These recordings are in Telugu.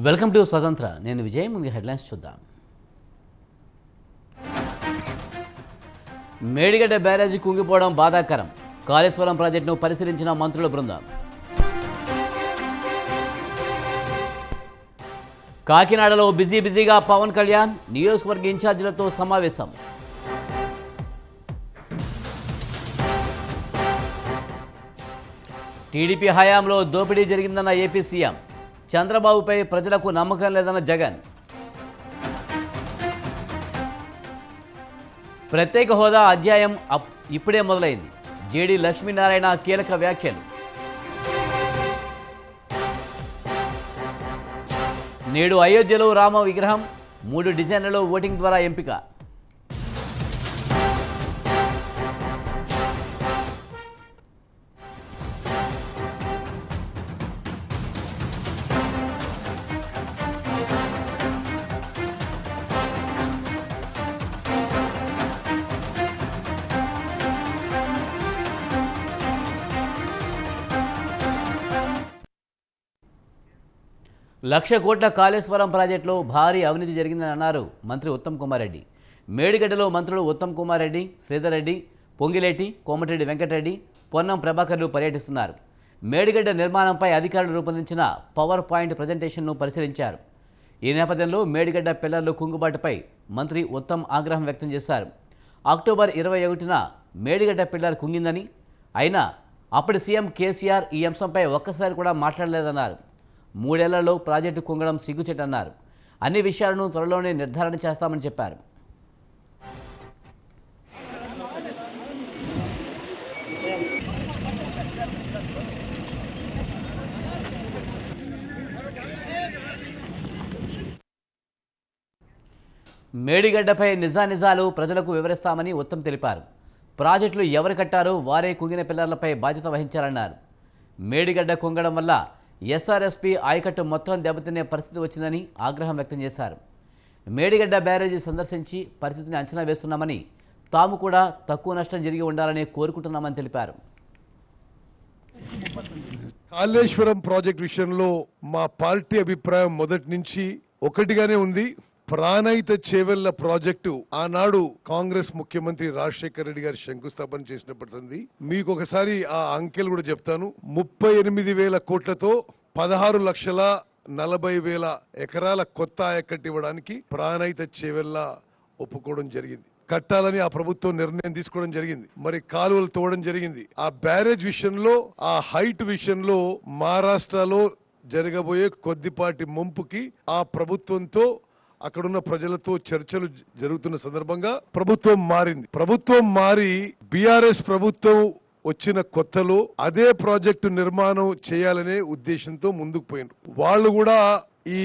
వెల్కమ్ టు స్వతంత్ర. నేను విజయ్. ముందు హెడ్లైన్స్ చూద్దాం. మేడిగడ్డ బ్యారేజీ కుంగిపోవడం బాధాకరం. కాళేశ్వరం ప్రాజెక్టును పరిశీలించిన మంత్రుల బృందం. కాకినాడలో బిజీగా పవన్ కళ్యాణ్ నియోజకవర్గ ఇన్ఛార్జీలతో సమావేశం. టీడీపీ హయాంలో దోపిడీ జరిగిందన్న ఏపీ సీఎం. చంద్రబాబుపై ప్రజలకు నమ్మకం లేదన్న జగన్. ప్రత్యేక హోదా అధ్యాయం ఇప్పుడే మొదలైంది. జేడీ లక్ష్మీనారాయణ కీలక వ్యాఖ్యలు. నేడు అయోధ్యలో రామ విగ్రహం 3 డిజైన్లలో ఓటింగ్ ద్వారా ఎంపిక. లక్ష కోట్ల కాళేశ్వరం ప్రాజెక్టులో భారీ అవినీతి జరిగిందని అన్నారు మంత్రి ఉత్తమ్ కుమార్ రెడ్డి. మేడిగడ్డలో మంత్రులు ఉత్తమ్ కుమార్ రెడ్డి, శ్రీధర్ రెడ్డి, పొంగిలేటి, కోమటిరెడ్డి వెంకటరెడ్డి, పొన్నం ప్రభాకర్లు పర్యటిస్తున్నారు. మేడిగడ్డ నిర్మాణంపై అధికారులు రూపొందించిన పవర్ పాయింట్ ప్రజెంటేషన్ను పరిశీలించారు. ఈ నేపథ్యంలో మేడిగడ్డ పిల్లర్లు కుంగుబాటుపై మంత్రి ఉత్తమ్ ఆగ్రహం వ్యక్తం చేశారు. అక్టోబర్ 21న మేడిగడ్డ పిల్లర్ కుంగిందని, అయినా అప్పటి సీఎం కేసీఆర్ ఈ అంశంపై ఒక్కసారి కూడా మాట్లాడలేదన్నారు. 3 ఏళ్లలో ప్రాజెక్టు కుంగడం సిగ్గుచేటన్నారు. అన్ని విషయాలను త్వరలోనే నిర్ధారణ చేస్తామని చెప్పారు. మేడిగడ్డపై నిజానిజాలు ప్రజలకు వివరిస్తామని ఉత్తమ్ తెలిపారు. ప్రాజెక్టులు ఎవరు కట్టారో వారే కుంగిన పిల్లర్లపై బాధ్యత వహించాలన్నారు. మేడిగడ్డ కుంగడం వల్ల ఎస్ఆర్ఎస్పీ ఆయకట్టు మొత్తం దెబ్బతినే పరిస్థితి వచ్చిందని ఆగ్రహం వ్యక్తం చేశారు. మేడిగడ్డ బ్యారేజీ సందర్శించి పరిస్థితిని అంచనా వేస్తున్నామని, తాము కూడా తక్కువ నష్టం జరిగి ఉండాలని కోరుకుంటున్నామని తెలిపారు. కాళేశ్వరం ప్రాజెక్ట్ విషయంలో మా పార్టీ అభిప్రాయం మొదటి నుంచి ఒకటిగానే ఉంది. ప్రాణహిత చేవెళ్ల ప్రాజెక్టు ఆనాడు కాంగ్రెస్ ముఖ్యమంత్రి రాజశేఖర రెడ్డి గారు శంకుస్థాపన చేసినప్పటిది. మీకు ఒకసారి ఆ అంకెలు కూడా చెప్తాను. 38,000 కోట్లతో 16,40,000 ఎకరాల కొత్త ఆయకట్టు ఇవ్వడానికి ప్రాణహిత చేవెళ్ల ఒప్పుకోవడం జరిగింది. కట్టాలని ఆ ప్రభుత్వం నిర్ణయం తీసుకోవడం జరిగింది. మరి కాలువలు తోవడం జరిగింది. ఆ బ్యారేజ్ విషయంలో, ఆ హైట్ విషయంలో మహారాష్ట్రలో జరగబోయే కొద్దిపాటి ముంపుకి ఆ ప్రభుత్వంతో, అక్కడున్న ప్రజలతో చర్చలు జరుగుతున్న సందర్భంగా ప్రభుత్వం మారింది. ప్రభుత్వం మారి బీఆర్ఎస్ ప్రభుత్వం వచ్చిన కొత్తలో అదే ప్రాజెక్టు నిర్మాణం చేయాలనే ఉద్దేశంతో ముందుకు పోయినారు. వాళ్ళు కూడా ఈ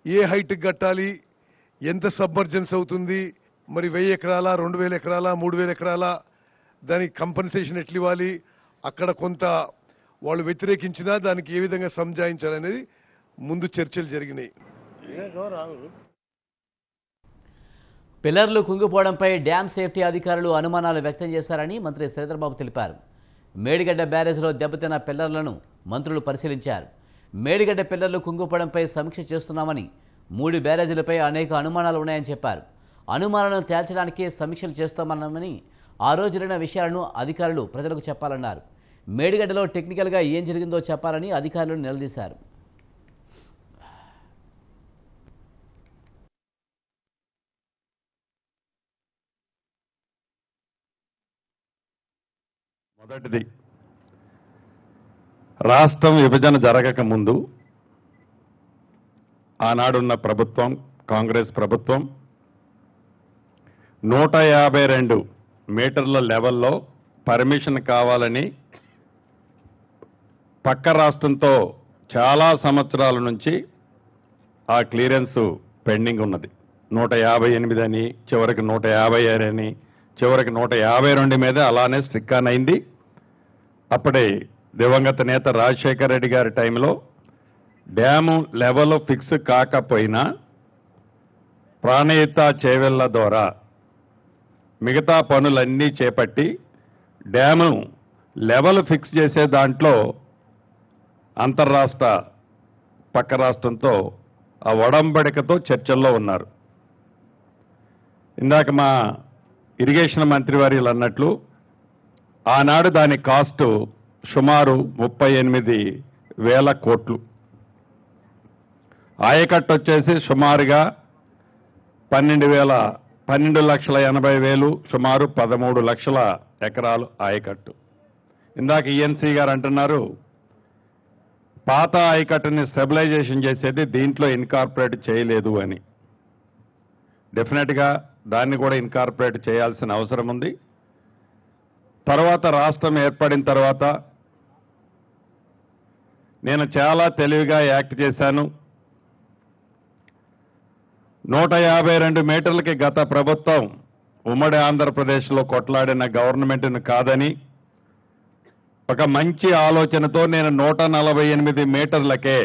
ఏ హైట్ కట్టాలి, ఎంత సబ్మర్జెన్స్ అవుతుంది, మరి 1000 ఎకరాల, 2000 ఎకరాల, 3000 ఎకరాల, దానికి కంపెన్సేషన్ ఎట్లు ఇవ్వాలి, అక్కడ కొంత వాళ్ళు వ్యతిరేకించినా దానికి ఏ విధంగా సంజాయించాలనేది ముందు చర్చలు జరిగినాయి. పిల్లర్లు కుంగిపోవడంపై డ్యామ్ సేఫ్టీ అధికారులు అనుమానాలు వ్యక్తం చేశారని మంత్రి శ్రీధర్బాబు తెలిపారు. మేడిగడ్డ బ్యారేజ్లో దెబ్బతిన్న పిల్లర్లను మంత్రులు పరిశీలించారు. మేడిగడ్డ పిల్లర్లు కుంగిపోవడంపై సమీక్ష చేస్తున్నామని, 3 బ్యారేజీలపై అనేక అనుమానాలు ఉన్నాయని చెప్పారు. అనుమానాలను తేల్చడానికే సమీక్షలు చేస్తామన్నామని, ఆ రోజు జరిగిన విషయాలను అధికారులు ప్రజలకు చెప్పాలన్నారు. మేడిగడ్డలో టెక్నికల్గా ఏం జరిగిందో చెప్పాలని అధికారులను నిలదీశారు. మొదటిది, రాష్ట్రం విభజన జరగక ముందు ఆనాడున్న ప్రభుత్వం, కాంగ్రెస్ ప్రభుత్వం 152 మీటర్ల లెవెల్లో పర్మిషన్ కావాలని పక్క రాష్ట్రంతో చాలా సంవత్సరాల నుంచి ఆ క్లియరెన్స్ పెండింగ్ ఉన్నది. 158 అని, చివరికి 156 అని, చివరికి 152 మీద అలానే స్ట్రిక్ ఆన్ అయింది. అప్పుడే దివంగత నేత రాజశేఖర రెడ్డి గారి టైంలో డ్యాము లెవెల్ ఫిక్స్ కాకపోయినా ప్రాణహిత చేవెళ్ల ద్వారా మిగతా పనులన్నీ చేపట్టి డ్యాము లెవెల్ ఫిక్స్ చేసే దాంట్లో అంతర్రాష్ట్ర పక్క రాష్ట్రంతో ఆ ఒడంబడికతో చర్చల్లో ఉన్నారు. ఇందాక మా ఇరిగేషన్ మంత్రి వారు అన్నట్లు ఆనాడు దాని కాస్టు సుమారు 38,000 కోట్లు. ఆయకట్టు వచ్చేసి సుమారుగా 12,80,000, సుమారు 13 లక్షల ఎకరాలు ఆయకట్టు. ఇందాక ఈఎన్సీ గారు అంటున్నారు పాత ఆయకట్టుని స్టెబిలైజేషన్ చేసేది దీంట్లో ఇన్కార్పొరేట్ చేయలేదు అని. డెఫినెట్గా దాన్ని కూడా ఇన్కార్పొరేట్ చేయాల్సిన అవసరం ఉంది. తర్వాత రాష్ట్రం ఏర్పడిన తర్వాత నేను చాలా తెలివిగా యాక్ట్ చేశాను. 152 మీటర్లకి గత ప్రభుత్వం ఉమ్మడి ఆంధ్రప్రదేశ్లో కొట్లాడిన గవర్నమెంట్ను కాదని ఒక మంచి ఆలోచనతో నేను 148 మీటర్లకే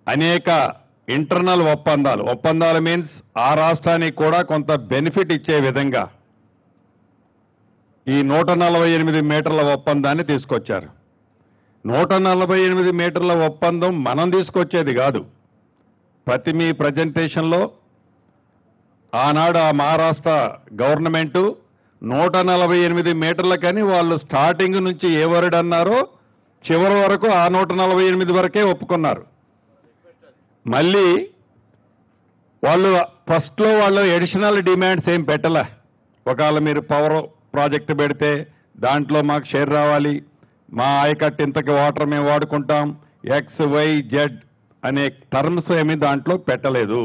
అనేక ఇంటర్నల్ ఒప్పందాలు మీన్స్ ఆ రాష్ట్రానికి కూడా కొంత బెనిఫిట్ ఇచ్చే విధంగా ఈ 148 మీటర్ల ఒప్పందాన్ని తీసుకొచ్చారు. 148 మీటర్ల ఒప్పందం మనం తీసుకొచ్చేది కాదు. ప్రతి మీ ప్రజెంటేషన్లో ఆనాడు ఆ మహారాష్ట్ర గవర్నమెంటు 148 మీటర్లకని వాళ్ళు స్టార్టింగ్ నుంచి ఏ వర్డ్ అన్నారో చివరి వరకు ఆ 148 వరకే ఒప్పుకున్నారు. మళ్ళీ వాళ్ళు ఫస్ట్లో వాళ్ళు అడిషనల్ డిమాండ్స్ ఏం పెట్టలే. ఒకవేళ మీరు పవర్ ప్రాజెక్టు పెడితే దాంట్లో మాకు షేర్ రావాలి, మా ఆయకట్టు ఇంతకి వాటర్ మేము వాడుకుంటాం, XYZ అనే టర్మ్స్ ఏమీ దాంట్లో పెట్టలేదు.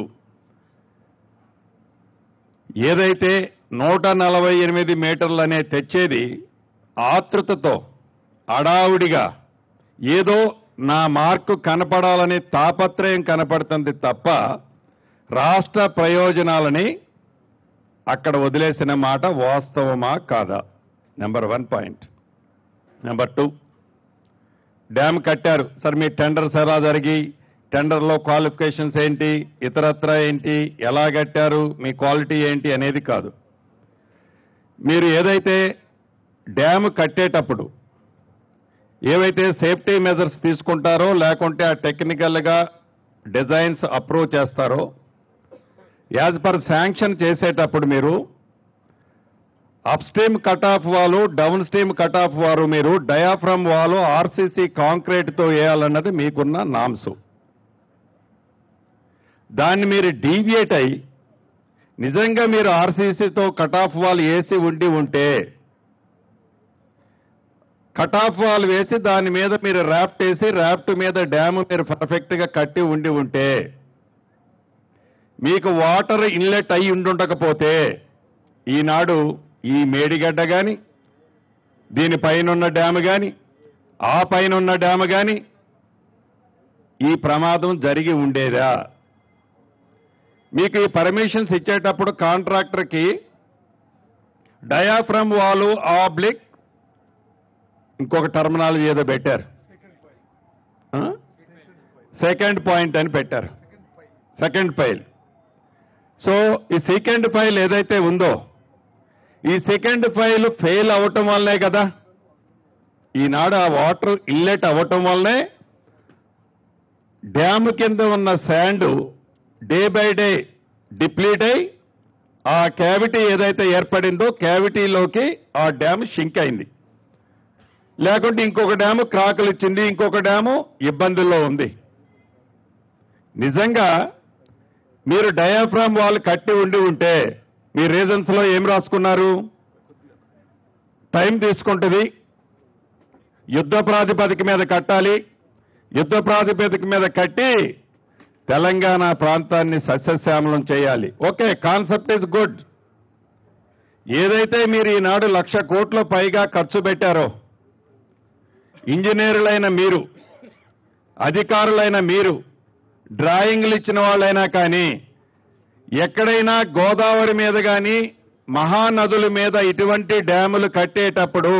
ఏదైతే 148 మీటర్లు అనే తెచ్చేది ఆతృతతో అడావుడిగా ఏదో నా మార్కు కనపడాలని తాపత్రయం కనపడుతుంది తప్ప రాష్ట్ర ప్రయోజనాలని అక్కడ వదిలేసిన మాట వాస్తవమా కాదా? Number 1 point. నెంబర్ 2, డ్యామ్ కట్టారు సార్, మీ టెండర్స్ ఎలా జరిగి, టెండర్లో క్వాలిఫికేషన్స్ ఏంటి, ఇతరత్ర ఏంటి, ఎలా కట్టారు, మీ క్వాలిటీ ఏంటి అనేది కాదు. మీరు ఏదైతే డ్యామ్ కట్టేటప్పుడు ఏవైతే సేఫ్టీ మెజర్స్ తీసుకుంటారో లేకుంటే ఆ టెక్నికల్గా డిజైన్స్ అప్రూవ్ చేస్తారో యాజ్ పర్ శాంక్షన్ చేసేటప్పుడు మీరు అప్ స్ట్రీమ్ కట్ ఆఫ్ వాలు, డౌన్ స్ట్రీమ్ కట్ ఆఫ్ వారు మీరు డయాఫ్రమ్ వాలు RCC కాంక్రీట్తో వేయాలన్నది మీకున్న నామ్స్. దాన్ని మీరు డీవియేట్ అయి నిజంగా మీరు RCCతో కట్ ఆఫ్ వాల్ వేసి ఉంటే కట్ ఆఫ్ వాల్ వేసి దాని మీద మీరు ర్యాఫ్ట్ వేసి ర్యాఫ్ట్ మీద డ్యామ్ మీరు పర్ఫెక్ట్గా కట్టి ఉంటే మీకు వాటర్ ఇన్లెట్ అయి ఉండకపోతే ఈనాడు ఈ మేడిగడ్డ కానీ దీనిపైనున్న డ్యామ్ కానీ ఆ పైనున్న డ్యామ్ కానీ ఈ ప్రమాదం జరిగి ఉండేదా? మీకు ఈ పర్మిషన్స్ ఇచ్చేటప్పుడు కాంట్రాక్టర్కి డయాఫ్రమ్ వాలు ఆబ్లిక్ ఇంకొక టర్మినాలజీ ఏదో పెట్టారు, సెకండ్ పాయింట్ అని పెట్టారు, సెకండ్ పైల్. సో ఈ సెకండ్ పైల్ ఏదైతే ఉందో ఈ సెకండ్ పైల్ ఫెయిల్ అవటం వల్లనే కదా ఈనాడు ఆ వాటర్ ఇన్లెట్ అవ్వటం వల్లనే డ్యామ్ కింద ఉన్న sand day by day deplete అయి ఆ క్యావిటీ ఏదైతే ఏర్పడిందో క్యావిటీలోకి ఆ డ్యామ్ షింక్ అయింది. లేకుంటే ఇంకొక డ్యాము క్రాకులు ఇచ్చింది, ఇంకొక డ్యాము ఇబ్బందుల్లో ఉంది. నిజంగా మీరు డయాఫ్రామ్ వాల్ కట్టి ఉంటే మీ రీజన్స్ లో ఏం రాసుకున్నారు? టైం తీసుకుంటుంది, యుద్ధ ప్రాతిపదిక మీద కట్టాలి, యుద్ధ ప్రాతిపదిక మీద కట్టి తెలంగాణ ప్రాంతాన్ని సస్యశ్యామలం చేయాలి. Okay, concept is good. ఏదైతే మీరు ఈనాడు 1,00,000 కోట్ల పైగా ఖర్చు పెట్టారో ఇంజనీర్లైన మీరు, అధికారులైన మీరు, డ్రాయింగ్లు ఇచ్చిన వాళ్ళైనా కానీ ఎక్కడైనా గోదావరి మీద కానీ మహానదుల మీద ఇటువంటి డ్యాములు కట్టేటప్పుడు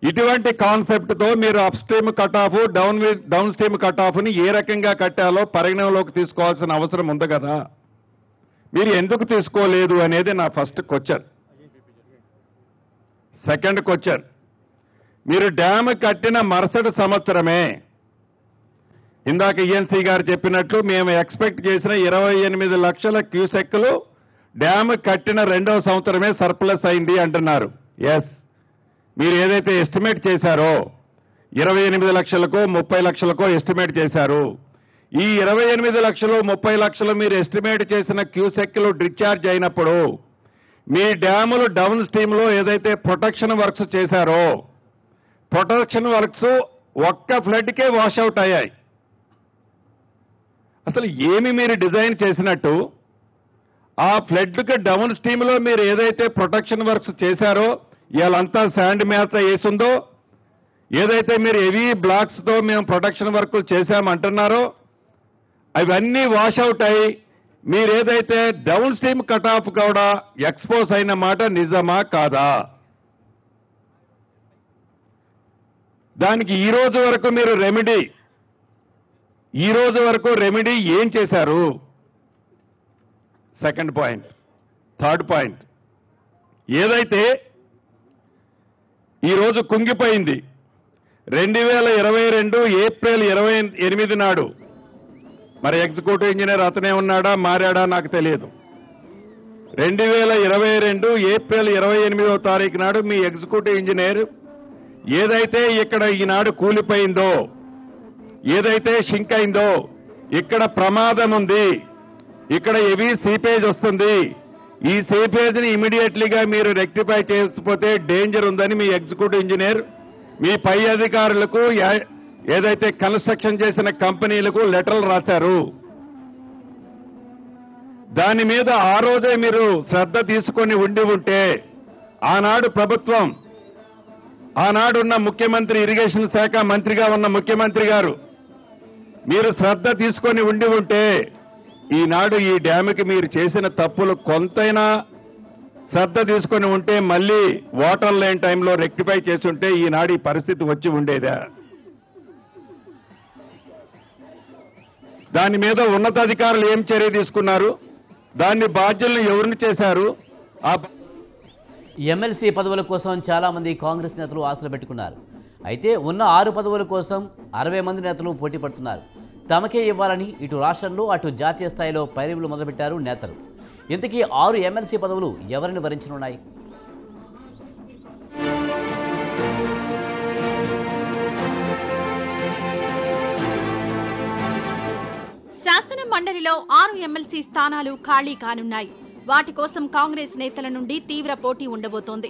ఇటువంటి కాన్సెప్ట్తో మీరు upstream cut off, downstream cut ఆఫ్ని ఏ రకంగా కట్టాలో పరిగణలోకి తీసుకోవాల్సిన అవసరం ఉంది కదా. మీరు ఎందుకు తీసుకోలేదు అనేది నా ఫస్ట్ క్వశ్చన్. సెకండ్ క్వశ్చన్, మీరు డ్యామ్ కట్టిన మరుసటి సంవత్సరమే ఇందాక ఈఎన్సీ గారు చెప్పినట్లు మేము ఎక్స్పెక్ట్ చేసిన 28 లక్షల క్యూసెక్కులు డ్యామ్ కట్టిన 2వ సంవత్సరమే సర్ప్లస్ అయింది అంటున్నారు. ఎస్, మీరు ఏదైతే ఎస్టిమేట్ చేశారో 28 లక్షలకో 30 లక్షలకో ఎస్టిమేట్ చేశారు. ఈ 28 లక్షలు 30 లక్షలు మీరు ఎస్టిమేట్ చేసిన క్యూసెక్లు డిశ్చార్జ్ అయినప్పుడు మీ డ్యాములు డౌన్ స్ట్రీమ్ లో ఏదైతే ప్రొటెక్షన్ వర్క్స్ చేశారో ప్రొటెక్షన్ వర్క్స్ ఒక్క ఫ్లడ్ కే వాష్అవుట్ అయ్యాయి. అసలు ఏమి మీరు డిజైన్ చేసినట్టు ఆ ఫ్లడ్ కి డౌన్ స్ట్రీమ్ లో మీరు ఏదైతే ప్రొటెక్షన్ వర్క్స్ చేశారో ఇవాళంతా శాండ్ మేత వేసిందో ఏదైతే మీరు హెవీ బ్లాక్స్ తో మేము ప్రొటెక్షన్ వర్క్ చేశామంటున్నారో అవన్నీ వాష్అవుట్ అయ్యి మీరు ఏదైతే డౌన్ స్ట్రీమ్ కట్ ఆఫ్ కూడా ఎక్స్పోజ్ అయిన మాట నిజమా కాదా? దానికి ఈ రోజు వరకు మీరు రెమెడీ ఏం చేశారు? Second point. థర్డ్ పాయింట్, ఏదైతే ఈరోజు కుంగిపోయింది 2022 ఏప్రిల్ 28 నాడు, మరి ఎగ్జిక్యూటివ్ ఇంజనీర్ అతనే ఉన్నాడా మారాడా నాకు తెలియదు. 2022 ఏప్రిల్ 28వ తారీఖు నాడు మీ ఎగ్జిక్యూటివ్ ఇంజనీర్ ఏదైతే ఇక్కడ ఈనాడు కూలిపోయిందో ఏదైతే షింక్ అయిందో ఇక్కడ ప్రమాదం ఉంది, ఇక్కడ హెవీ సీపేజ్ వస్తుంది, ఈ సీపేజ్ ని ఇమీడియట్లీగా మీరు రెక్టిఫై చేయకపోతే డేంజర్ ఉందని మీ ఎగ్జిక్యూటివ్ ఇంజనీర్ మీ పై అధికారులకు ఏదైతే కన్స్ట్రక్షన్ చేసిన కంపెనీలకు లెటర్లు రాశారు. దాని మీద ఆ రోజే మీరు శ్రద్ధ తీసుకొని ఉంటే ఆనాడు ప్రభుత్వం ఆనాడున్న ముఖ్యమంత్రి ఇరిగేషన్ శాఖ మంత్రిగా ఉన్న ముఖ్యమంత్రి గారు మీరు శ్రద్ధ తీసుకొని ఉంటే ఈనాడు ఈ డ్యామ్కి మీరు చేసిన తప్పులు కొంతైనా శ్రద్ధ తీసుకొని ఉంటే మళ్లీ వాటర్ లేని టైంలో రెక్టిఫై చేసి ఉంటే ఈనాడు ఈ పరిస్థితి వచ్చి ఉండేదా? దాని మీద ఉన్నతాధికారులు ఏం చర్య తీసుకున్నారు? దాన్ని బాధ్యులను ఎవరిని చేశారు? ఎమ్మెల్సీ పదవుల కోసం చాలామంది కాంగ్రెస్ నేతలు ఆశలు పెట్టుకున్నారు. అయితే ఉన్న 6 పదవుల కోసం 60 మంది నేతలు పోటీ పడుతున్నారు. తమకే ఇవ్వాలని ఇటు రాష్ట్రంలో అటు జాతీయ స్థాయిలో పైరవీలు మొదలుపెట్టారు నేతలు. ఇంతకీ 6 ఎమ్మెల్సీ పదవులు ఎవరిని వరించనున్నాయి? శాసన మండలిలో 6 ఎమ్మెల్సీ స్థానాలు ఖాళీ కానున్నాయి. వాటి కోసం కాంగ్రెస్ నేతల నుండి తీవ్ర పోటీ ఉండబోతోంది.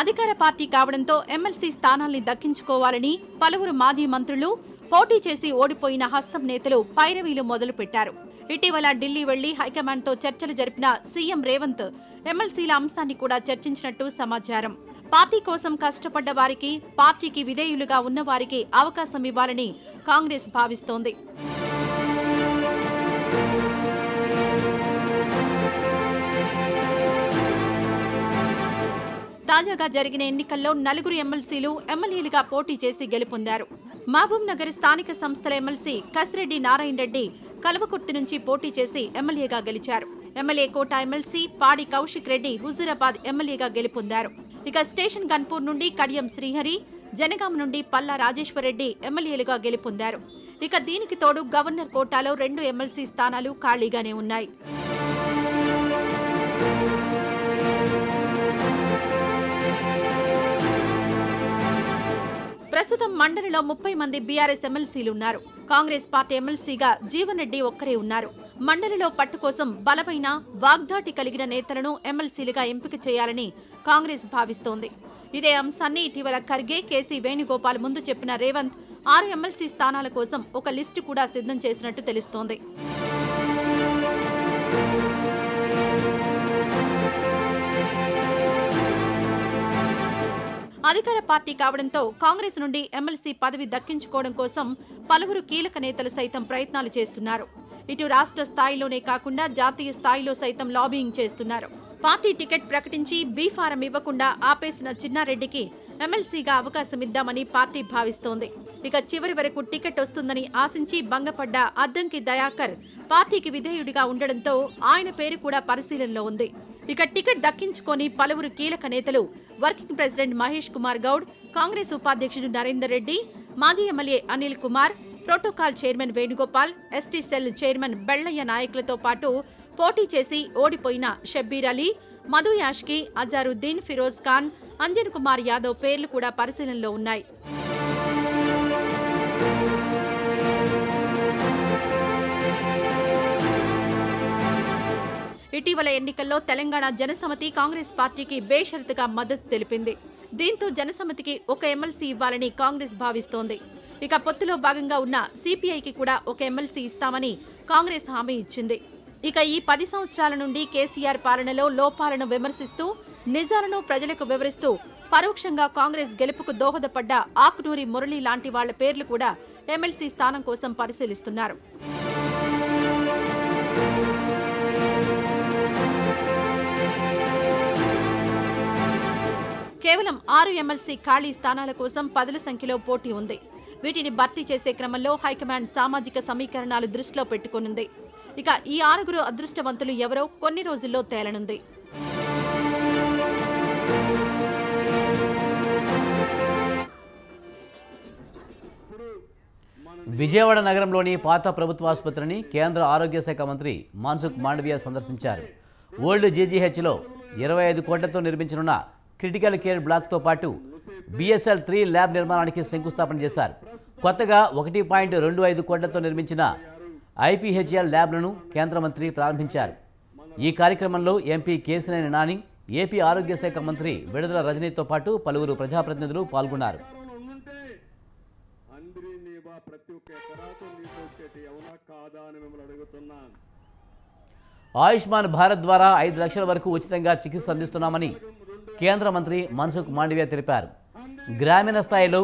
అధికార పార్టీ కావడంతో ఎమ్మెల్సీ స్థానాల్ని దక్కించుకోవాలని పలువురు మాజీ మంత్రులు, పోటీ చేసి ఓడిపోయిన హస్తం నేతలు పైరవీలు మొదలుపెట్టారు. ఇటీవల ఢిల్లీ వెళ్లి హైకమాండ్తో చర్చలు జరిపిన సీఎం రేవంత్ ఎమ్మెల్సీల అంశాన్ని కూడా చర్చించినట్టు సమాచారం. పార్టీ కోసం కష్టపడ్డ వారికి, పార్టీకి విధేయులుగా ఉన్న వారికి అవకాశం ఇవ్వాలని కాంగ్రెస్ భావిస్తోంది. తాజాగా జరిగిన ఎన్నికల్లో 4 ఎమ్మెల్సీలు ఎమ్మెల్యేలుగా పోటీ చేసి గెలుపొందారు. మహబూబ్ నగర్ స్థానిక సంస్థల ఎమ్మెల్సీ కసిరెడ్డి నారాయణ రెడ్డి కల్వకుర్తి నుంచి పోటీ చేసి ఎమ్మెల్యేగా గెలిచారు. ఎమ్మెల్యే కోట ఎమ్మెల్సీ పాడి కౌశిక్ రెడ్డి హుజూరాబాద్ ఎమ్మెల్యేగా గెలుపొందారు. ఇక స్టేషన్ గన్పూర్ నుండి కడియం శ్రీహరి, జనగాం నుండి పల్లా రాజేశ్వరరెడ్డి ఎమ్మెల్యేలుగా గెలుపొందారు. ఇక దీనికి తోడు గవర్నర్ కోటాలో 2 ఎమ్మెల్సీ స్థానాలు ఖాళీగానే ఉన్నాయి. ప్రస్తుతం మండలిలో 30 మంది బీఆర్ఎస్ ఎమ్మెల్సీలున్నారు. కాంగ్రెస్ పార్టీ ఎమ్మెల్సీగా జీవన్ రెడ్డి ఒక్కరే ఉన్నారు. మండలిలో పట్టు కోసం బలమైన వాగ్దాటి కలిగిన నేతలను ఎమ్మెల్సీలుగా ఎంపిక చేయాలని కాంగ్రెస్ భావిస్తోంది. ఇదే అంశాన్ని ఇటీవల ఖర్గే, కేసీ వేణుగోపాల్ ముందు చెప్పిన రేవంత్ 6 ఎమ్మెల్సీ స్థానాల కోసం ఒక లిస్టు కూడా సిద్ధం చేసినట్టు తెలుస్తోంది. అధికార పార్టీ కావడంతో కాంగ్రెస్ నుండి ఎమ్మెల్సీ పదవి దక్కించుకోవడం కోసం పలువురు కీలక నేతలు సైతం ప్రయత్నాలు చేస్తున్నారు. ఇటు రాష్ట్ర స్థాయిలోనే కాకుండా జాతీయ స్థాయిలో సైతం లాబింగ్ చేస్తున్నారు. పార్టీ టికెట్ ప్రకటించి బీఫారం ఇవ్వకుండా ఆపేసిన చిన్నారెడ్డికి ఎమ్మెల్సీగా అవకాశం ఇద్దామని పార్టీ భావిస్తోంది. ఇక చివరి వరకు టికెట్ వస్తుందని ఆశించి భంగపడ్డ అద్దంకి దయాకర్ పార్టీకి విధేయుడిగా ఉండడంతో ఆయన పేరు కూడా పరిశీలనలో ఉంది. ఇక టికెట్ దక్కించుకొని పలువురు కీలక నేతలు వర్కింగ్ ప్రెసిడెంట్ మహేష్ కుమార్ గౌడ్, కాంగ్రెస్ ఉపాధ్యక్షుడు నరేందర్ రెడ్డి, మాజీ MLA Anil Kumar, protocol chairman Venugopal, ST cell chairman Bellaiah నాయకులతో పాటు పోటీ చేసి ఓడిపోయిన షబ్బీర్ అలీ, మధు యాష్కి, అజారుద్దీన్, ఫిరోజ్ ఖాన్, అంజన్ కుమార్ యాదవ్ పేర్లు కూడా పరిశీలనలో ఉన్నాయి. ఇటీవల ఎన్నికల్లో తెలంగాణ జనసమితి కాంగ్రెస్ పార్టీకి బేషరతుగా మద్దతు తెలిపింది. దీంతో జనసమితికి ఒక ఎమ్మెల్సీ ఇవ్వాలని కాంగ్రెస్ భావిస్తోంది. ఇక పొత్తులో భాగంగా ఉన్న సిపిఐకి కూడా ఒక ఎమ్మెల్సీ ఇస్తామని కాంగ్రెస్ హామీ ఇచ్చింది. ఇక ఈ 10 సంవత్సరాల నుండి కేసీఆర్ పాలనలో లోపాలను విమర్శిస్తూ నిజాలను ప్రజలకు వివరిస్తూ పరోక్షంగా కాంగ్రెస్ గెలుపుకు దోహదపడ్డ ఆకునూరి మురళి లాంటి వాళ్ల పేర్లు కూడా ఎమ్మెల్సీ స్థానం కోసం పరిశీలిస్తున్నారు. కేవలం 6 ఎమ్మెల్సీ ఖాళీ స్థానాల కోసం 10ల సంఖ్యలో పోటీ ఉంది. వీటిని భర్తీ చేసే క్రమంలో హైకమాండ్ సామాజిక సమీకరణాలు దృష్టిలో పెట్టుకునుంది. ఇక ఈ 6 అదృష్టవంతులు ఎవరో కొన్ని రోజుల్లో తేలనుంది. విజయవాడ నగరంలోని పాత ప్రభుత్వ ఆసుపత్రిని కేంద్ర ఆరోగ్య శాఖ మంత్రి మన్సుఖ్ మాండవీయ సందర్శించారు. ఓల్డ్ జీజీహెచ్లో 25 కోట్లతో నిర్మించనున్న క్రిటికల్ కేర్ బ్లాక్తో పాటు BSL 3 ల్యాబ్ నిర్మాణానికి శంకుస్థాపన చేశారు. కొత్తగా 1.25 కోట్లతో నిర్మించిన IPHL ల్యాబ్లను కేంద్ర మంత్రి ప్రారంభించారు. ఈ కార్యక్రమంలో ఎంపీ కేశినేని నాని, ఏపీ ఆరోగ్య శాఖ మంత్రి విడుదల రజనీతో పాటు పలువురు ప్రజాప్రతినిధులు పాల్గొన్నారు. ఆయుష్మాన్ భారత్ ద్వారా 5 లక్షల వరకు ఉచితంగా చికిత్స అందిస్తున్నామని కేంద్ర మంత్రి మన్సుఖ్ మాండవీయ తెలిపారు. గ్రామీణ స్థాయిలో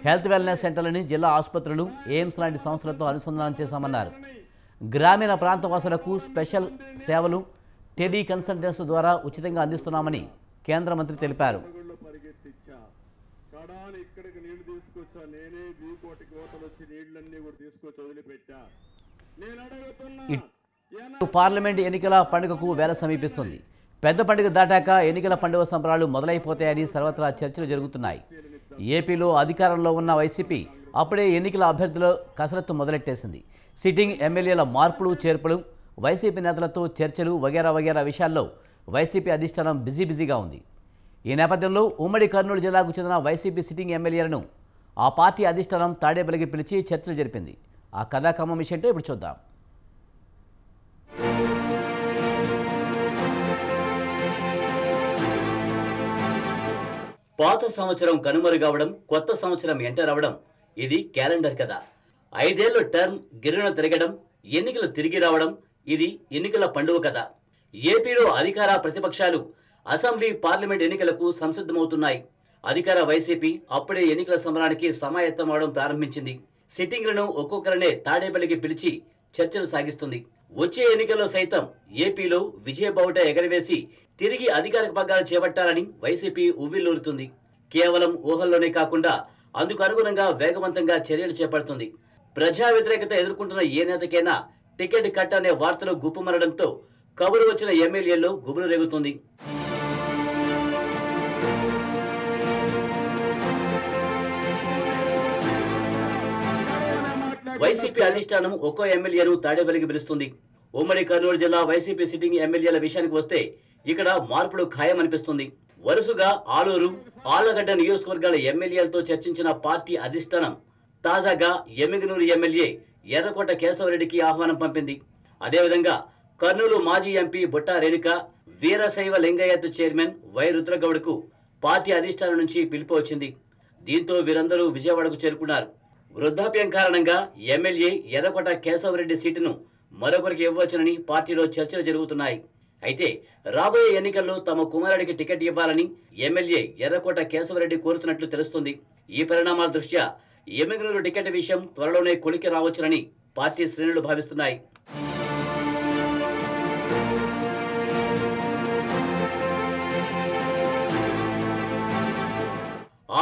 హెల్త్ వెల్నెస్ సెంటర్లని జిల్లా ఆసుపత్రులు, ఎయిమ్స్ లాంటి సంస్థలతో అనుసంధానం చేశామన్నారు. గ్రామీణ ప్రాంత వాసులకు స్పెషల్ సేవలు టెలి కన్సల్టెన్స్ ద్వారా ఉచితంగా అందిస్తున్నామని కేంద్ర మంత్రి తెలిపారు. పార్లమెంట్ ఎన్నికల పండుగకు వేళ సమీపిస్తుంది. పెద్ద పండుగ దాటాక ఎన్నికల పండుగ సంబరాలు మొదలైపోతాయని సర్వత్రా చర్చలు జరుగుతున్నాయి. ఏపీలో అధికారంలో ఉన్న వైసీపీ అప్పుడే ఎన్నికల అభ్యర్థుల కసరత్తు మొదలెట్టేసింది. సిట్టింగ్ ఎమ్మెల్యేల మార్పులు చేర్పులు, వైసీపీ నేతలతో చర్చలు వగేరా వగేరా విషయాల్లో వైసీపీ అధిష్టానం బిజీగా ఉంది. ఈ నేపథ్యంలో ఉమ్మడి కర్నూలు జిల్లాకు చెందిన వైసీపీ సిట్టింగ్ ఎమ్మెల్యేలను ఆ పార్టీ అధిష్టానం తాడేపల్లికి పిలిచి చర్చలు జరిపింది. ఆ కథాక్రమం విషయంలో ఇప్పుడు చూద్దాం. పాత సంవత్సరం కనుమరుగవడం, కొత్త సంవత్సరం ఎంటర్ అవడం ఇది క్యాలెండర్ కదా. 5 ఏళ్ల టర్మ్ గిర్రున తిరగడం, ఎన్నికలు తిరిగి రావడం ఇది ఎన్నికల పండుగ కదా. ఏపీలో అధికార ప్రతిపక్షాలు అసెంబ్లీ, పార్లమెంట్ ఎన్నికలకు సంసిద్ధమవుతున్నాయి. అధికార వైసీపీ అప్పుడే ఎన్నికల సమరానికి సమాయత్తమవడం ప్రారంభించింది. సిట్టింగ్లను ఒక్కొక్కరనే తాడేపల్లికి పిలిచి చర్చలు సాగిస్తుంది. వచ్చే ఎన్నికల్లో సైతం ఏపీలో విజయబావుట ఎగరవేసి తిరిగి అధికారిక పగ్గాలు చేపట్టాలని వైసీపీ ఉవ్విల్లూరుతుంది. కేవలం ఊహల్లోనే కాకుండా అందుకు అనుగుణంగా వేగవంతంగా చర్యలు చేపడుతుంది. ప్రజా వ్యతిరేకత ఎదుర్కొంటున్న ఏ నేతకైనా టికెట్ కట్ అనే వార్తలు గుప్పమరడంతో కబురు వచ్చిన ఎమ్మెల్యేల్లో గుబురు రేగుతుంది. వైసీపీ అధిష్టానం ఒక్కో ఎమ్మెల్యేను తాడేపల్లికి పిలుస్తుంది. ఉమ్మడి కర్నూలు జిల్లా వైసీపీ సిట్టింగ్ ఎమ్మెల్యేల విషయానికి వస్తే ఇక్కడ మార్పులు ఖాయమనిపిస్తుంది. వరుసగా ఆలూరు, ఆళ్లగడ్డ నియోజకవర్గాల ఎమ్మెల్యేలతో చర్చించిన పార్టీ అధిష్టానం తాజాగా ఎమ్మిగనూరు ఎమ్మెల్యే ఎర్రకోట కేశవరెడ్డికి ఆహ్వానం పంపింది. అదేవిధంగా కర్నూలు మాజీ MP Butta Renuka, Veerashaiva Lingayat chairman why రుద్రగౌడ్కు party అధిష్టానం నుంచి పిలుపు వచ్చింది. దీంతో వీరందరూ విజయవాడకు చేరుకున్నారు. వృద్ధాప్యం కారణంగా ఎమ్మెల్యే ఎర్రకోట కేశవరెడ్డి సీటును మరొకరికి ఇవ్వవచ్చునని పార్టీలో చర్చలు జరుగుతున్నాయి. అయితే రాబోయే ఎన్నికల్లో తమ కుమారుడికి టికెట్ ఇవ్వాలని ఎమ్మెల్యే ఎర్రకోట కేశవరెడ్డి కోరుతున్నట్లు తెలుస్తుంది. ఈ పరిణామాల దృష్ట్యా ఎమ్మిగనూరు టికెట్ విషయం త్వరలోనే కొలికి రావచ్చునని పార్టీ శ్రేణులు భావిస్తున్నాయి.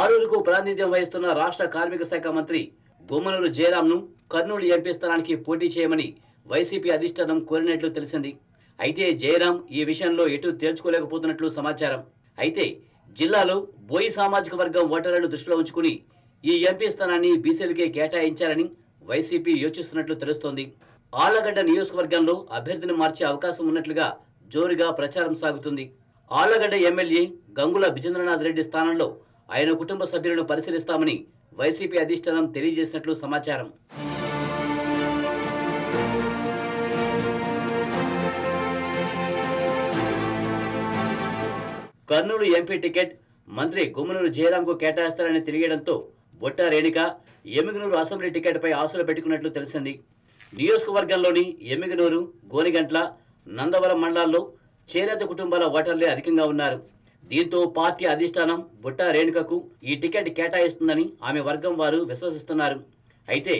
ఆరూరుకు ప్రాతినిధ్యం వహిస్తున్న రాష్ట్ర కార్మిక శాఖ మంత్రి గుమ్మనూరు జయరాంను కర్నూలు ఎంపీ స్థానానికి పోటీ చేయమని వైసీపీ అధిష్టానం కోరినట్లు తెలిసింది. అయితే జయరాం ఈ విషయంలో ఎటు తేల్చుకోలేకపోతున్నట్లు సమాచారం. అయితే జిల్లాలో బోయి సామాజిక వర్గం ఓటర్లను దృష్టిలో ఉంచుకుని ఈ ఎంపీ స్థానాన్ని బీసీలకే కేటాయించాలని వైసీపీ యోచిస్తున్నట్లు తెలుస్తోంది. ఆళ్లగడ్డ నియోజకవర్గంలో అభ్యర్థిని మార్చే అవకాశం ఉన్నట్లుగా జోరుగా ప్రచారం సాగుతుంది. ఆళ్లగడ్డ ఎమ్మెల్యే గంగుల బిజేంద్రనాథ్ రెడ్డి స్థానంలో ఆయన కుటుంబ సభ్యులను పరిశీలిస్తామని వైసీపీ అధిష్టానం తెలియజేసినట్లు సమాచారం. కర్నూలు ఎంపీ టికెట్ మంత్రి గుమ్మనూరు జయరాంకు కేటాయిస్తారని తెలియడంతో బొట్ట రేణుక ఎమ్మిగనూరు అసెంబ్లీ టికెట్పై ఆశలు పెట్టుకున్నట్లు తెలిసింది. నియోజకవర్గంలోని ఎమ్మిగనూరు, గోనిగంట్ల, నందవరం మండలాల్లో చేనేత కుటుంబాల ఓటర్లే అధికంగా ఉన్నారు. దీంతో పార్టీ అధిష్టానం బొట్ట రేణుకకు ఈ టికెట్ కేటాయిస్తుందని ఆమె వర్గం వారు విశ్వసిస్తున్నారు. అయితే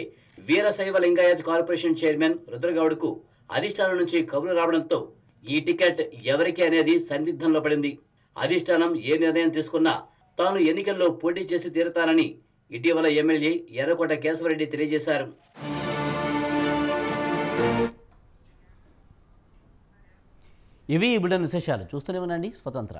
వీరశైవ లింగాయత్ కార్పొరేషన్ చైర్మన్ రుద్రగౌడ్కు అధిష్టానం నుంచి కబురు రావడంతో ఈ టికెట్ ఎవరికి అనేది సందిగ్ధంలో పడింది. అధిష్టానం ఏ నిర్ణయం తీసుకున్నా తాను ఎన్నికల్లో పోటీ చేసి తీరుతానని ఇటీవల ఎమ్మెల్యే ఎర్రకోట కేశవరెడ్డి తెలియజేశారు. ఇవి ఈ బిడ్డ విశేషాలు. చూస్తూనే ఉండండి స్వతంత్ర.